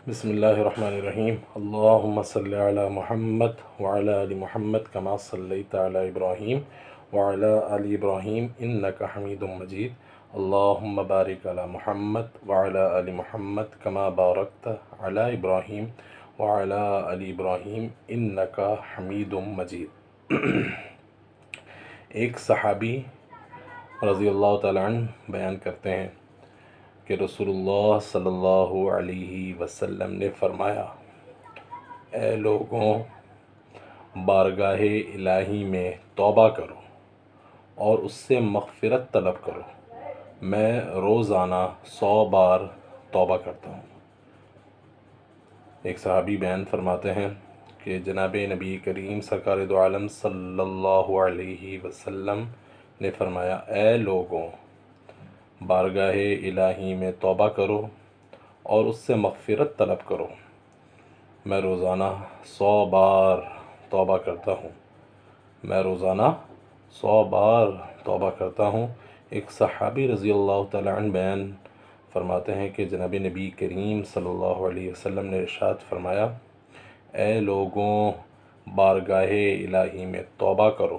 بسم اللہ الرحمن الرحیم اللہم صلی علی محمد وعلی آل محمد کما صلیت علی ابراہیم وعلی آل ابراہیم انکا حمید مجید اللہم بارک علی محمد وعلی آل محمد کما بارکت علی ابراہیم وعلی آل ابراہیم انکا حمید مجید۔ ایک صحابی رضی اللہ تعالیٰ عنہ بیان کرتے ہیں کہ رسول اللہ صلی اللہ علیہ وسلم نے فرمایا، اے لوگوں، بارگاہ الہی میں توبہ کرو اور اس سے مغفرت طلب کرو، میں روزانہ 100 بار توبہ کرتا ہوں۔ ایک صحابی بیان فرماتے ہیں کہ جناب نبی کریم سرکار دو عالم صلی اللہ علیہ وسلم نے فرمایا، اے لوگوں، بارگاہ الہی میں توبہ کرو اور اس سے مغفرت طلب کرو، میں روزانہ 100 بار توبہ کرتا ہوں، میں روزانہ 100 بار توبہ کرتا ہوں۔ ایک صحابی رضی اللہ تعالیٰ عنہ بیان فرماتے ہیں کہ جناب نبی کریم صلی اللہ علیہ وسلم نے ارشاد فرمایا، اے لوگوں، بارگاہ الہی میں توبہ کرو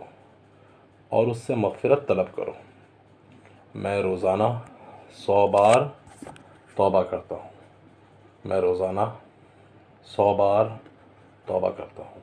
اور اس سے مغفرت طلب کرو، میں روزانہ 100 بار توبہ کرتا ہوں، میں روزانہ 100 بار توبہ کرتا ہوں۔